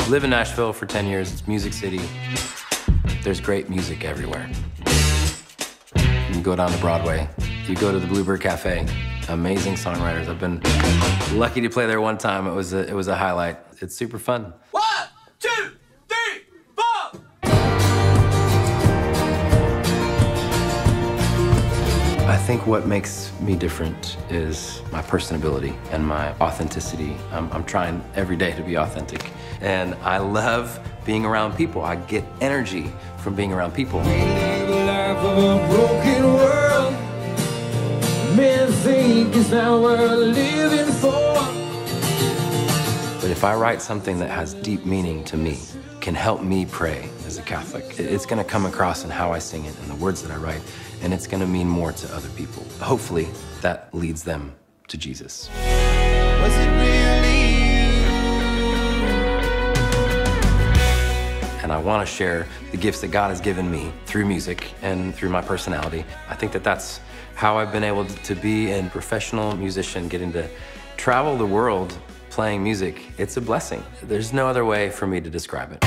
Live in Nashville for 10 years. It's Music City. There's great music everywhere. You go down to Broadway. You go to the Bluebird Cafe. Amazing songwriters. I've been lucky to play there one time. It was a highlight. It's super fun. 1, 2, 3, 4. I think what makes me different is my personability and my authenticity. I'm trying every day to be authentic. And I love being around people. I get energy from being around people. We live a life of a broken world. Men think it's not worth living for. But if I write something that has deep meaning to me, can help me pray as a Catholic, it's gonna come across in how I sing it and the words that I write, and it's gonna mean more to other people. Hopefully, that leads them to Jesus. Was it really you? And I wanna share the gifts that God has given me through music and through my personality. I think that that's how I've been able to be a professional musician, getting to travel the world playing music. It's a blessing. There's no other way for me to describe it.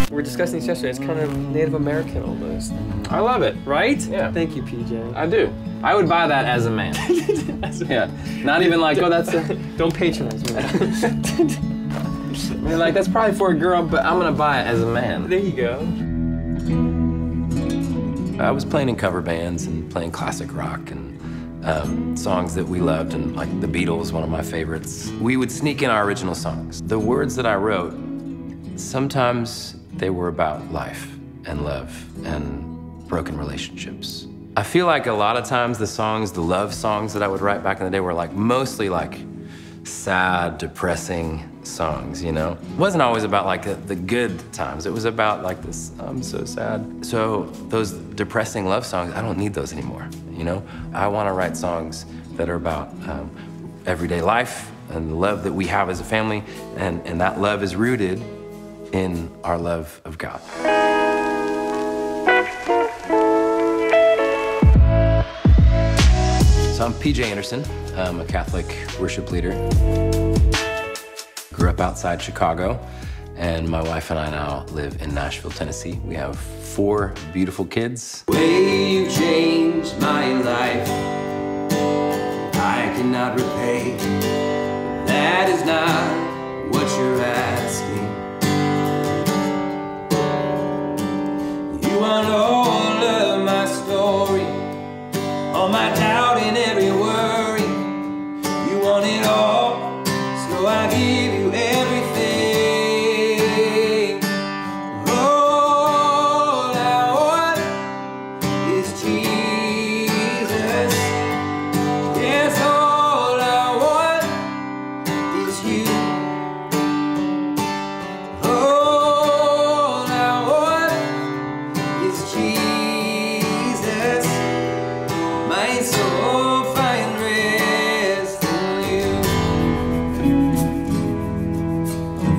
We were discussing this yesterday. It's kind of Native American almost. I love it. Right? Yeah. Thank you, PJ. I do. I would buy that as a man. Yeah. Not even like, oh, that's a... Don't patronize me. I mean, like, that's probably for a girl, but I'm gonna buy it as a man. There you go. I was playing in cover bands and playing classic rock and songs that we loved, and like the Beatles, one of my favorites. We would sneak in our original songs. The words that I wrote, sometimes they were about life and love and broken relationships. I feel like a lot of times the songs, the love songs that I would write back in the day were like mostly like sad, depressing songs, you know? It wasn't always about like the good times. It was about like this, I'm so sad. So those depressing love songs, I don't need those anymore, you know? I wanna write songs that are about everyday life and the love that we have as a family, and that love is rooted in our love of God. So I'm PJ Anderson. I'm a Catholic worship leader. Grew up outside Chicago, and my wife and I now live in Nashville, Tennessee. We have 4 beautiful kids. Way you changed my life, I cannot repay. That is not what you're asking. You want all of my story, all my doubt and every worry. You want it all, so I give you everything. All I want is Jesus. Yes, all I want is you. All I want is Jesus. My soul find rest in you.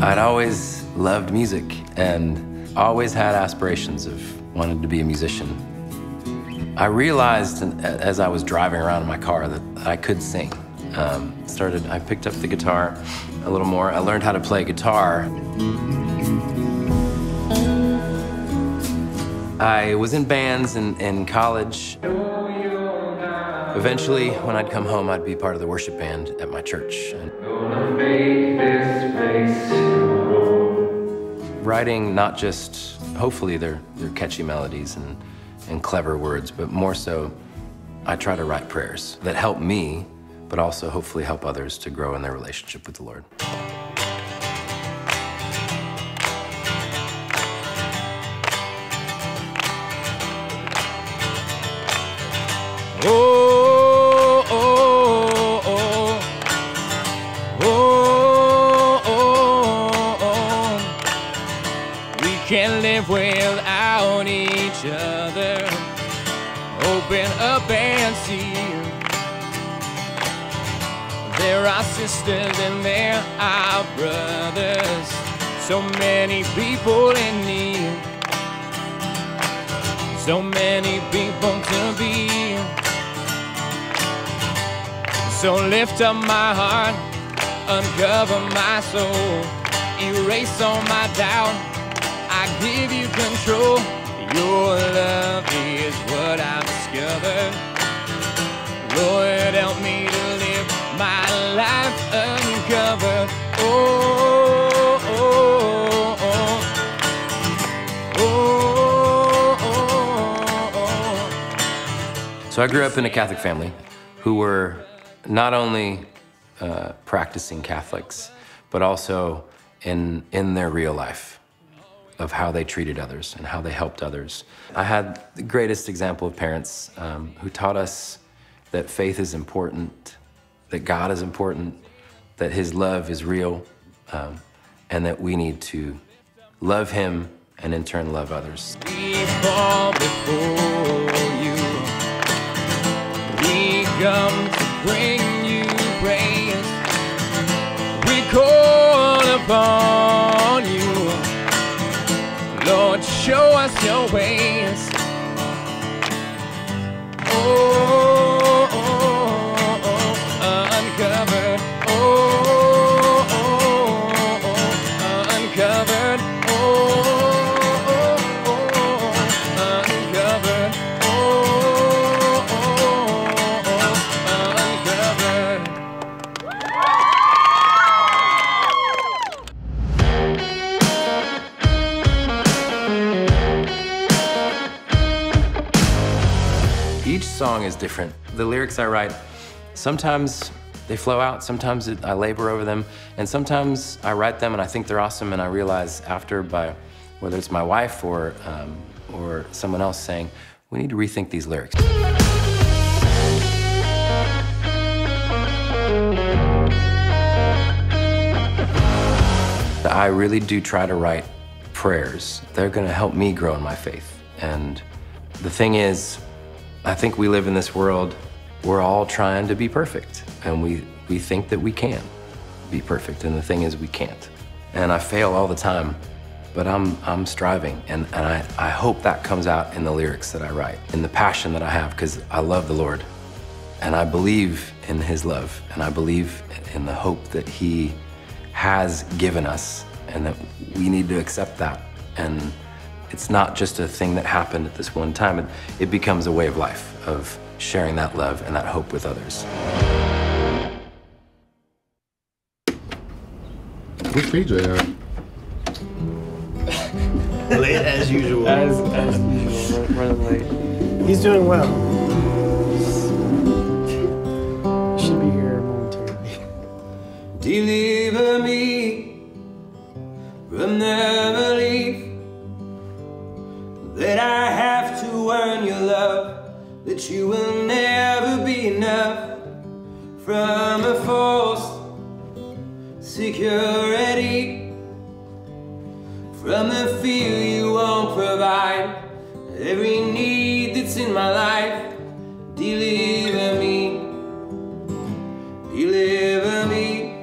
I'd always loved music and always had aspirations of wanting to be a musician. I realized as I was driving around in my car that I could sing. I picked up the guitar a little more. I learned how to play guitar. I was in bands in college. Eventually, when I'd come home, I'd be part of the worship band at my church. Writing not just, hopefully they're catchy melodies and clever words, but more so, I try to write prayers that help me, but also hopefully help others to grow in their relationship with the Lord. Oh, oh, oh, oh, oh, oh. We can't live without each other. Open up and see. There are sisters and there are brothers. So many people in need. So many people to be. So lift up my heart, uncover my soul, erase all my doubt, I give you control. Your love is what I've discovered. Lord, help me to live my life uncovered. Oh, oh, oh, oh, oh, oh. So I grew up in a Catholic family who were not only practicing Catholics, but also in their real life of how they treated others and how they helped others. I had the greatest example of parents who taught us that faith is important, that God is important, that His love is real, and that we need to love Him and in turn love others. We fall before you. We come to bring you praise. We call upon you. Lord, show us your ways. Oh, oh, oh, uncovered. Oh, oh, oh, uncovered. Oh, oh, oh, uncovered. Oh, oh, oh, uncovered. Each song is different. The lyrics I write, sometimes they flow out, sometimes I labor over them, and sometimes I write them and I think they're awesome and I realize after, by whether it's my wife or someone else saying, we need to rethink these lyrics. I really do try to write prayers. They're gonna help me grow in my faith. And the thing is, I think we live in this world, we're all trying to be perfect. And we think that we can be perfect. And the thing is, we can't. And I fail all the time, but I'm striving. And I hope that comes out in the lyrics that I write, in the passion that I have, because I love the Lord. And I believe in His love. And I believe in the hope that He has given us, and that we need to accept that. And it's not just a thing that happened at this one time. It becomes a way of life, of sharing that love and that hope with others. Where's PJ at? Late as usual. As usual, running late. He's doing well. Should be here momentarily. Deliver me from the belief that I have to earn your love, that you will never be enough, from a false security, from the fear you won't provide every need that's in my life. Deliver me, deliver me.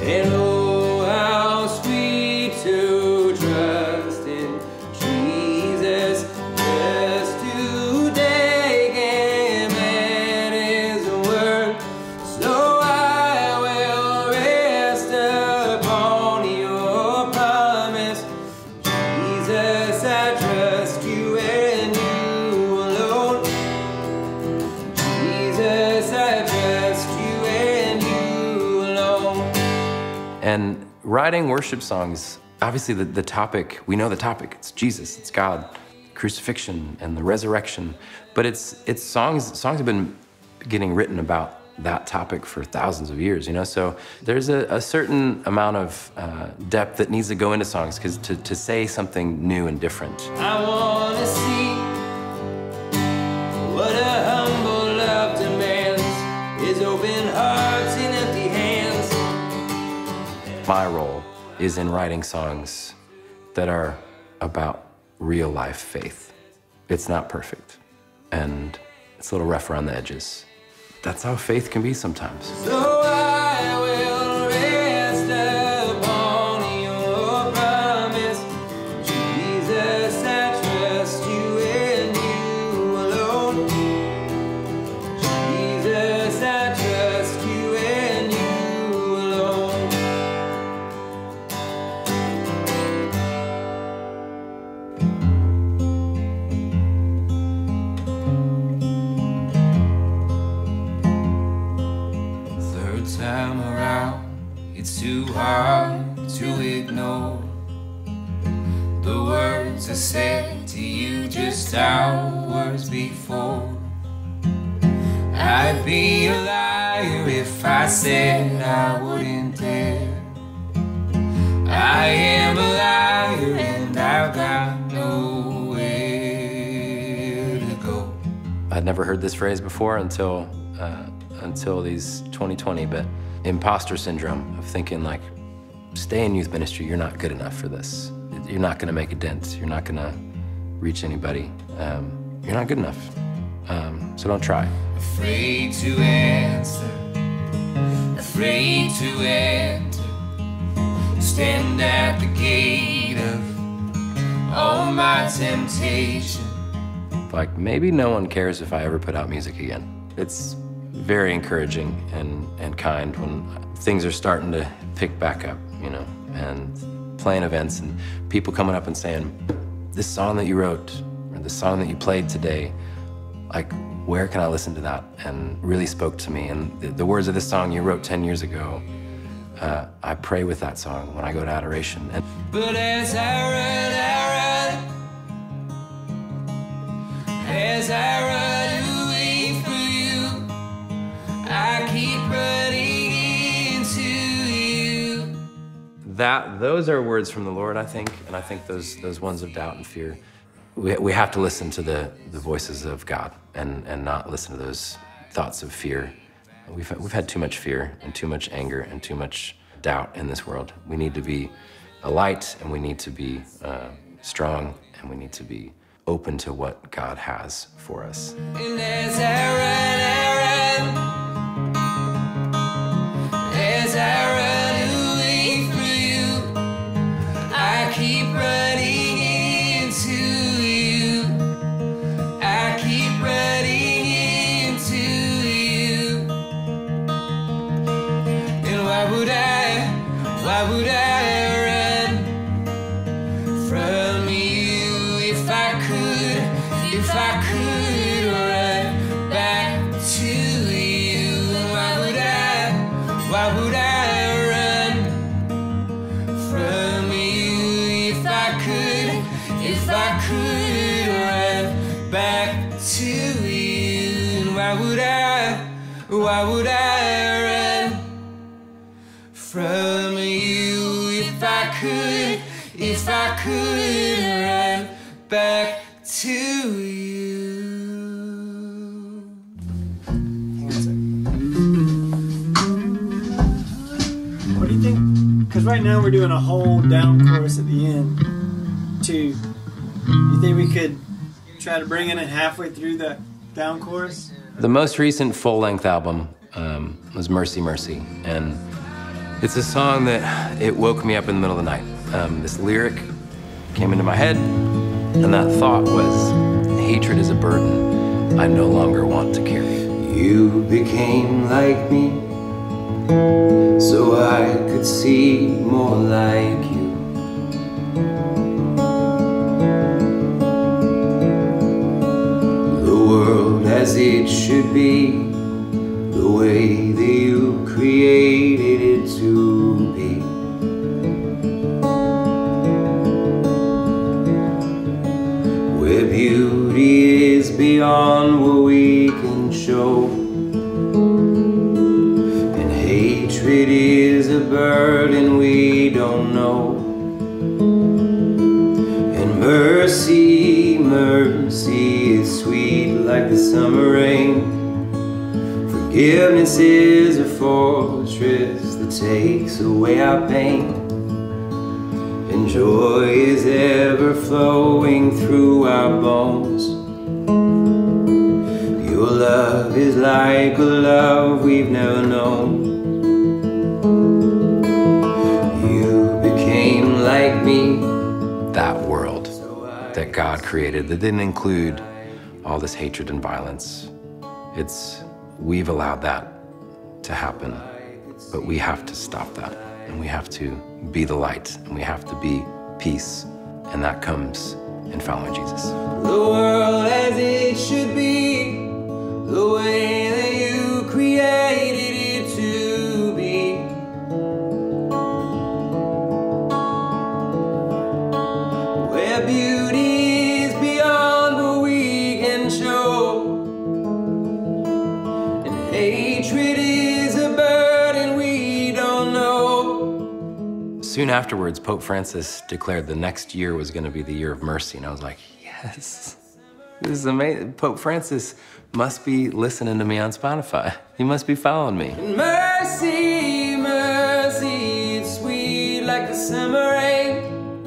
And oh, how sweet to trust in Jesus, just to take Him at His word. So I will rest upon your promise. Jesus, I trust you and you alone. Jesus, I trust you and you alone. And writing worship songs, obviously the topic, we know the topic, it's Jesus, it's God, crucifixion and the resurrection. But it's songs have been getting written about that topic for thousands of years, you know? So there's a certain amount of depth that needs to go into songs, because to say something new and different. I wanna see what a humble love demands, is open hearts and empty hands. My role is in writing songs that are about real life faith. It's not perfect, and it's a little rough around the edges. That's how faith can be sometimes. So I will rest upon your promise. Jesus, I around, it's too hard to ignore the words I said to you just hours before. I'd be a liar if I said I wouldn't dare. I am a liar and I've got nowhere to go. I'd never heard this phrase before until these 2020, but imposter syndrome of thinking like, stay in youth ministry, you're not good enough for this. You're not gonna make a dent. You're not gonna reach anybody. You're not good enough, so don't try. Afraid to answer, afraid to enter, stand at the gate of all my temptation. Like, maybe no one cares if I ever put out music again. It's very encouraging and kind when things are starting to pick back up, you know, and playing events and people coming up and saying, this song that you wrote, or the song that you played today, like, where can I listen to that? And really spoke to me. And the words of this song you wrote 10 years ago, I pray with that song when I go to adoration. But as I run, as I run away from you, I keep running into you. Those are words from the Lord, I think, and I think those ones of doubt and fear. We have to listen to the voices of God and not listen to those thoughts of fear. We've had too much fear and too much anger and too much doubt in this world. We need to be a light, and we need to be strong, and we need to be open to what God has for us. And as I run, as I run away from you, I keep running into you. I keep running into you. And why would I run from you if I could run back to you? Why would I run from you if I could run back to you? And why would I run from you if I could run back to you? What do you think? Because right now we're doing a whole down chorus at the end, too. You think we could try to bring in it halfway through the down chorus? The most recent full-length album was Mercy, Mercy, and it's a song that it woke me up in the middle of the night. This lyric came into my head, and that thought was, hatred is a burden I no longer want to carry. You became like me, so I could see more like you. The world as it should be, the way that you created it to be. Where beauty is beyond what we can show, and hatred is a burden we don't know. And mercy, mercy is sweet like the summer rain. Forgiveness is a fortress that takes away our pain. And joy is ever flowing through our bones. Your love is like a love we've never known. You became like me. That world that God created that didn't include all this hatred and violence. We've allowed that to happen, but we have to stop that. And we have to be the light, and we have to be peace. And that comes in following Jesus. The world as it should be, the way that you created it to be. Soon afterwards, Pope Francis declared the next year was going to be the year of mercy, and I was like, yes, this is amazing. Pope Francis must be listening to me on Spotify. He must be following me. Mercy, mercy, it's sweet like the summer rain.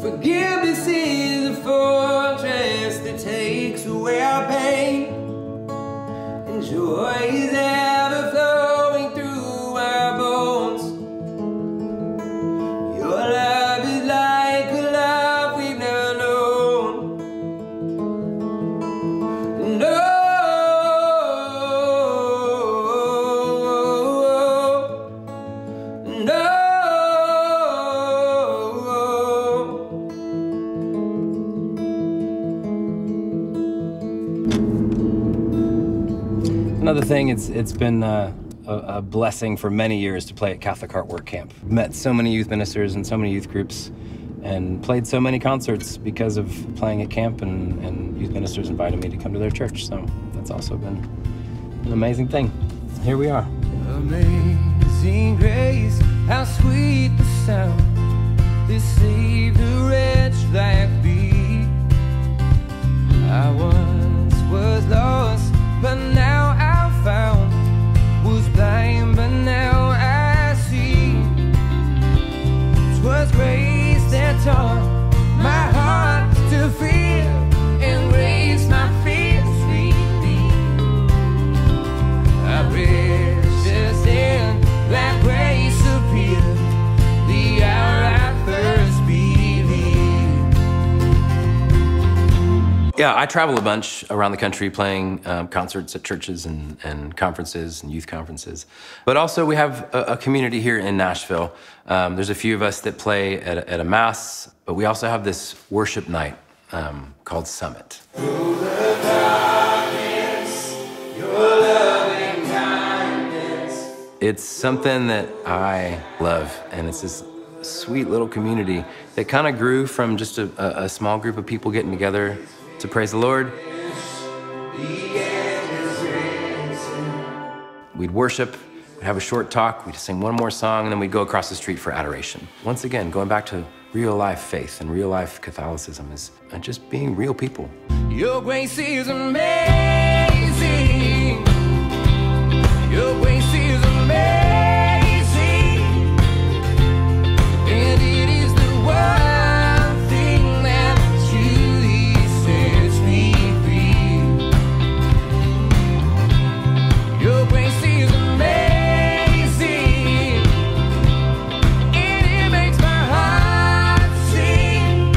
Forgiveness is a fortress that takes away our pain. And joy is ever flowing through our bones. Your love is like a love we've never known. No. Another thing, it's been a blessing for many years to play at Catholic Artwork Camp. Met so many youth ministers and so many youth groups and played so many concerts because of playing at camp, and youth ministers invited me to come to their church, so that's also been an amazing thing. Here we are. Amazing grace, how sweet the sound that saved a wretch like me. I once was lost, but now I'm found. Was blind, but now I see. 'Twas grace that taught my heart to fear, and raised my fears relief. I precious in that grace appeared, the hour I first believed. Yeah, I travel a bunch around the country playing concerts at churches and conferences and youth conferences. But also we have a community here in Nashville. There's a few of us that play at a mass, but we also have this worship night called Summit. It's something that I love, and it's this sweet little community that kind of grew from just a small group of people getting together to praise the Lord. We'd worship, we'd have a short talk, we'd sing one more song, and then we'd go across the street for adoration. Once again, going back to real life faith and real life Catholicism is just being real people. Your grace is amazing. Your grace is amazing. And it is the one thing that truly sets me free. Your grace is amazing. And it makes my heart sing.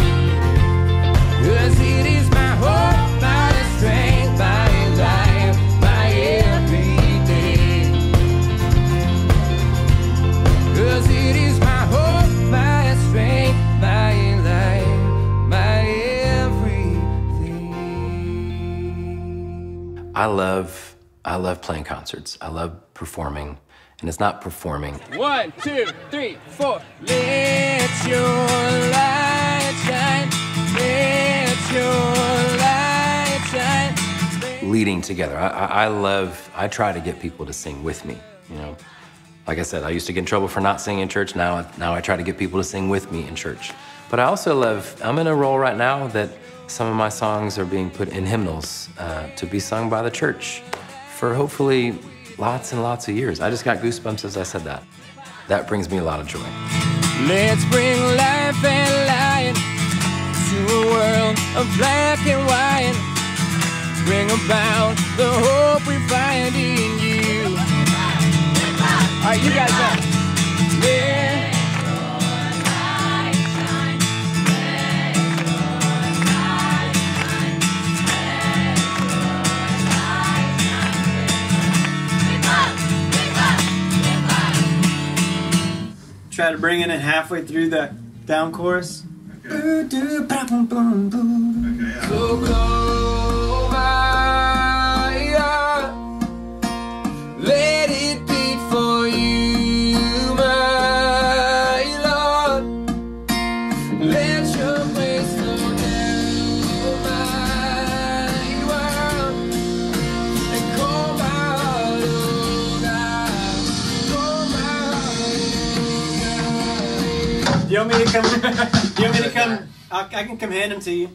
'Cause it is my hope, my strength, my life, my everything. 'Cause it is my hope, my strength, my life, my everything. I love playing concerts. I love performing, and it's not performing. 1, 2, 3, 4. Let your light shine. Let your light shine. Leading together. I try to get people to sing with me, you know. Like I said, I used to get in trouble for not singing in church. Now I try to get people to sing with me in church. But I also I'm in a role right now that some of my songs are being put in hymnals to be sung by the church for hopefully lots and lots of years. I just got goosebumps as I said that. That brings me a lot of joy. Let's bring life and light to a world of black and white. Bring about the hope we find in you. All right, you guys up. Yeah. Try to bring it in halfway through the down chorus. So close my heart, let it beat for you, my Lord. Let your grace flow down my world and call my heart, oh God, call my heart, oh God. Do you want me to come? Do you want me to come? I can come hand them to you.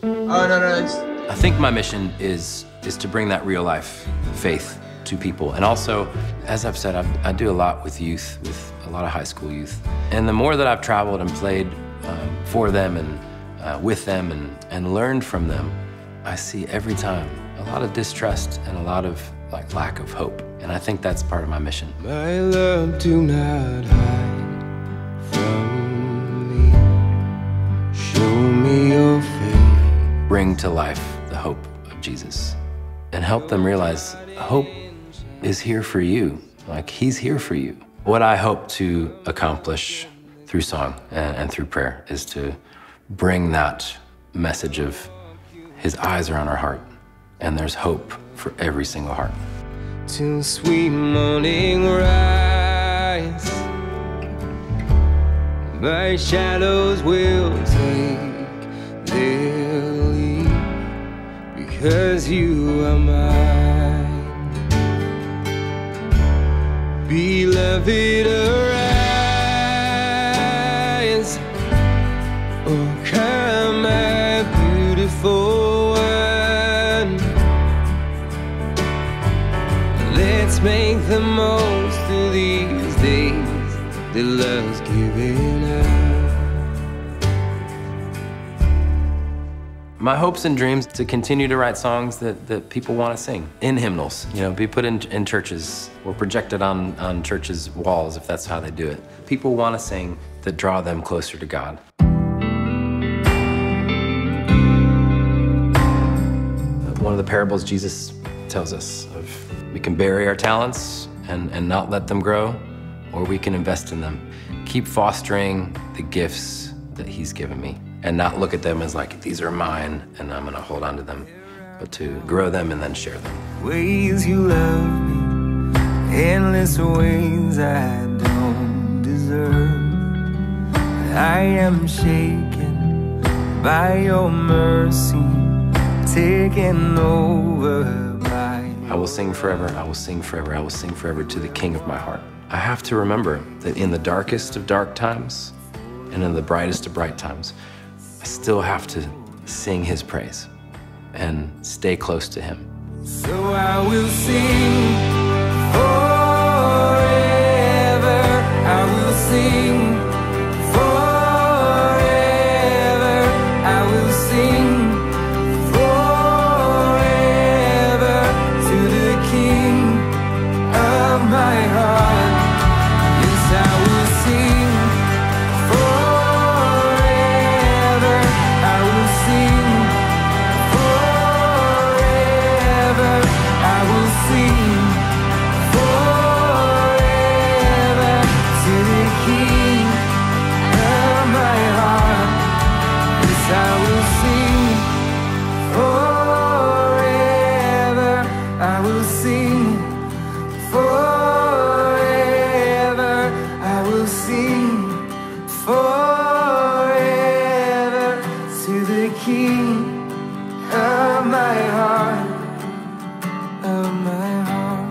Oh, no, it's... I think my mission is to bring that real life faith to people. And also, as I've said, I do a lot with youth, with a lot of high school youth. And the more that I've traveled and played for them and with them and learned from them, I see every time a lot of distrust and a lot of lack of hope. And I think that's part of my mission. My love, do not hide from me. Show me your face. Bring to life the hope of Jesus and help them realize hope is here for you. Like, he's here for you. What I hope to accomplish through song and through prayer is to bring that message of his eyes are on our heart and there's hope for every single heart. Till sweet morning rise, my shadows will take their leave, because you are mine. Beloved, arise, oh come, my beautiful one. Let's make the most of these days that love's giving us. My hopes and dreams to continue to write songs that people want to sing in hymnals, you know, be put in churches or projected on churches' walls if that's how they do it. People want to sing that draw them closer to God. One of the parables Jesus tells us of we can bury our talents and not let them grow, or we can invest in them. Keep fostering the gifts that he's given me and not look at them as like, these are mine and I'm gonna hold on to them, but to grow them and then share them. Ways you love me, endless ways I don't deserve. I am shaken by your mercy, taken over by... I will sing forever, I will sing forever, I will sing forever to the King of my heart. I have to remember that in the darkest of dark times and in the brightest of bright times, I still have to sing his praise and stay close to him. So I will sing forever, I will sing forever, I will sing forever to the King of my heart. Yes, I will sing forever, I will sing forever, I will sing forever to the King of my heart. Yes, I will sing forever, I will sing forever, I will sing forever to the King of my heart, of my heart.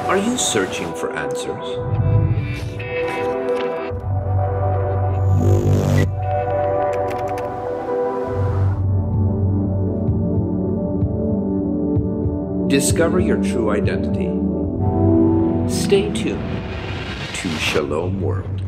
Are you searching for answers? Discover your true identity. Stay tuned to Shalom World.